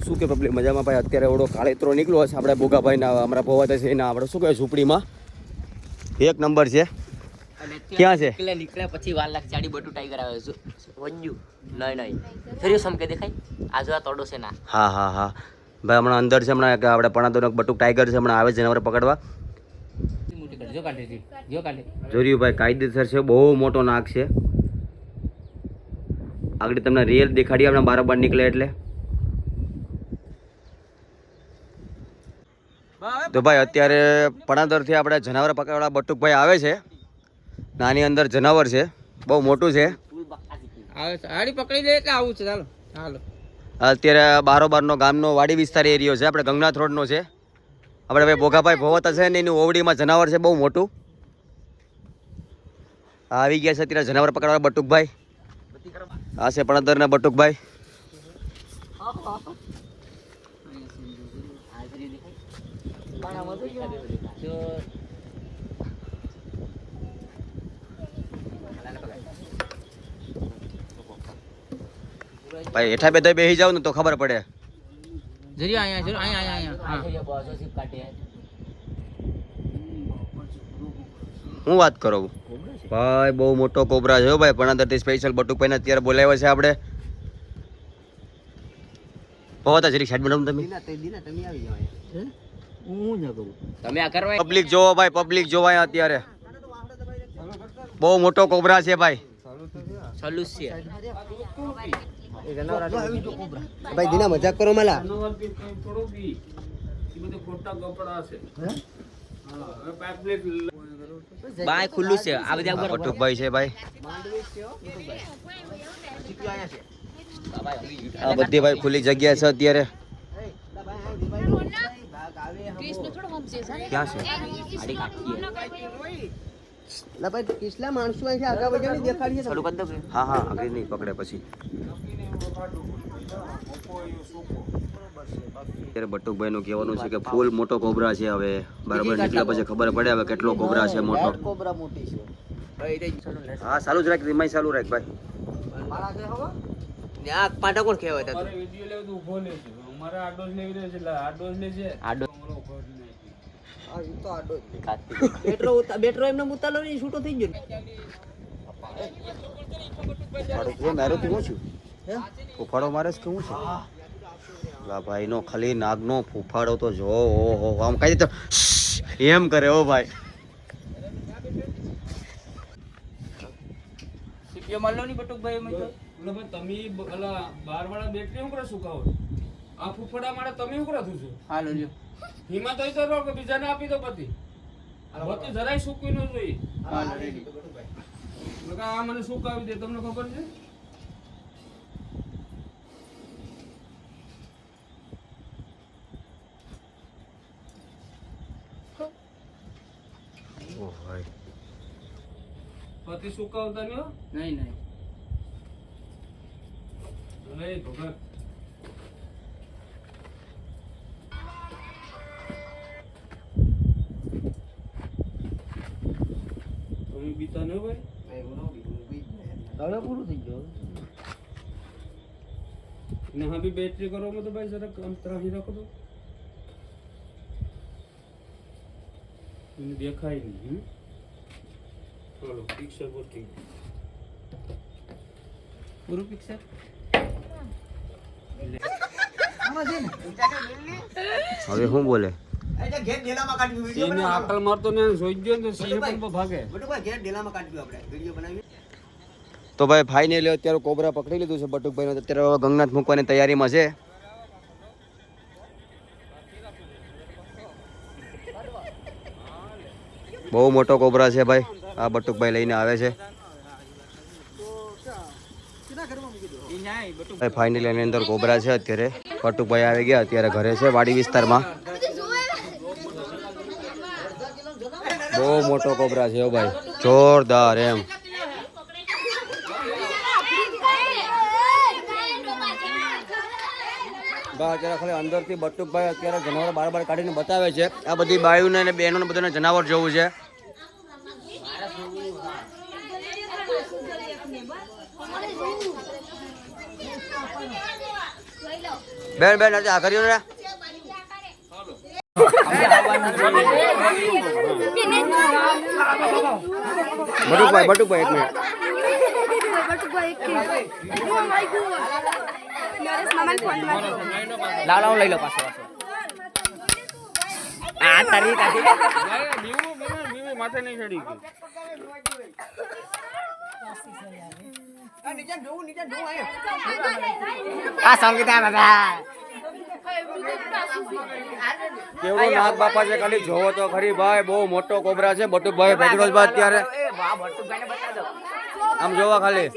શું કે પબ્લિક મજામાં ભાઈ? અત્યારે ઓડો કાળેતરો નીકળ્યો હશે આપણે ભોગાભાઈના અમારા ભોવાતા છે એના આપણે શું કહેવાય ઝૂંપડીમાં એક નંબર છે. ક્યાં છે? નીકળ્યા પછી વાર લાખ ચાડી બટુ ટાઈગર આવે છે વંજુ નહીં ફેર્યો સમ કે દેખાય આજુ આ તોડો છે ના. હા હા હા ભાઈ હમણાં અંદર છે, હમણાં આપણે પણાદોનો બટુક ટાઈગર છે, હમણાં આવે છે જનાવર પકડવા. જોર્યું ભાઈ કાયદેસર છે, બહુ મોટો નાક છે. આગળ તમને રિયલ દેખાડીએ આપણે બારોબાર નીકળે એટલે. તો ભાઈ અત્યારે પણાદરથી આપણે જનાવર પકડવાળા બટુકભાઈ આવે છે. નાની અંદર જનાવર છે, બહુ મોટું છે. અત્યારે બારોબારનો ગામનો વાડી વિસ્તાર એરિયો છે, આપણે ગંગનાથ રોડનો છે. આપણે ભાઈ ભોગાભાઈ ભોવતા છે ને એની ઓવડીમાં જનાવર છે બહુ મોટું. આવી ગયા છે અત્યારે જનાવર પકડવા બટુકભાઈ. આ છે પણાદરના બટુકભાઈ. ભાઈ હેઠા બે બેસી જાવ ને તો ખબર પડે. હું વાત કરું ભાઈ, બહુ મોટો કોબરા છે ભાઈ. પણાદરથી સ્પેશિયલ બટુકભાઈને અત્યારે બોલાવ્યા છે આપણે. પહોંચતા જરીક સાઈડ બનાવો તમે. પબ્લિક જોવો ભાઈ, પબ્લિક જોવાય અત્યારે. બહુ મોટો કોબરા છે ભાઈ. ભાઈ દીના મજાક કરો મલા. બાય ખુલ્લું છે આ બધા બટુકભાઈ છે ભાઈ. આ બધી ભાઈ ખુલ્લી જગ્યા છે અત્યારે. ક્યાં છે? હા હા આગળ નહીં પકડે પછી. અત્યારે બટુકભાઈ નું કહેવાનું છે કે ફૂલ મોટો કોબરા છે. હવે બરાબર નીકળ્યા પછી ખબર પડે હવે કેટલો કોબરા છે મોટો. હા ચાલુ જ રાખ, રીમાઈ ચાલુ રાખ ભાઈ. પાટા કોણ કહેવાય બેટરો એમને મુતાલો નહીં છૂટો થઈ ગયો. ફૂફાડો મારે છે કેવું છે? ભાઈ નો ખાલી નાગનો ફૂફાડો તો જો ઓહો આમ કઈ રીતે એમ કરે હો ભાઈ. તમે બાર વાળા બેટરી હું કરે સુકાવો આ ફૂફડા મારે તમે હું કરે થું છો? હાલો લ્યો હિંમત હોય તો રહો કે બીજાને આપી દો પતિ. હોતી જરાય સુકવી ન જોઈએ. આ મને સુકાવી દે, તમને ખબર છે? પતિ સુકાવતા નહીં હો. નહીં નહીં ભગત તમે બીતા ન ભાઈ. હવે પૂરું થઈ ગયું. ને હા બી બેટરી કરો તો ભાઈ જરા અંતરાહી રાખો તો દેખાય નહીં. ચલો પિક્ચર પૂરતી પૂરું પિક્ચર હવે શું બોલે? આકલ મારતો ને જોઈ ગયો તો સિંહ પણ ભાગે. તો ભાઈ ફાઇનલી અત્યારે કોબરા પકડી લીધું છે બટુકભાઈ. અત્યારે ગંગનાથ મૂકવાની તૈયારીમાં છે. બહુ મોટો કોબરા છે ભાઈ. આ બટુકભાઈ લઈને આવે છે. ફાઇનલી એની અંદર કોબરા છે. અત્યારે બટુકભાઈ આવી ગયા, અત્યારે ઘરે છે વાડી વિસ્તારમાં. બહુ મોટો કોબરા છે ભાઈ, જોરદાર એમ. અત્યારે ખાલી અંદરથી બટુકભાઈ અત્યારે જનાવર બાર કાઢીને બતાવે છે. આ બધી બાયુને અને બહેનોને બધાને જનાવર જોવું છે. બેન બેન આજે આ કર્યું ને બટુકભાઈ એક મિનિટ લાવ લાવ લઈ લો પાછો આ તારી તારી બીવી માથે નહીં ચડી ગઈ આ સંગીતા બાબા કેવો નાગ બાપા છે ખાલી જોવો તો ખરી ભાઈ બહુ મોટો કોબરા છે બટુકભાઈ ભેગડોજ બાદ અત્યારે વાહ ભટ્ટુભાઈને બતા દો આમ જોવા ખાલી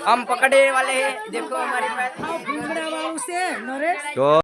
हम पकड़े वाले हैं देखो हमारे पास તો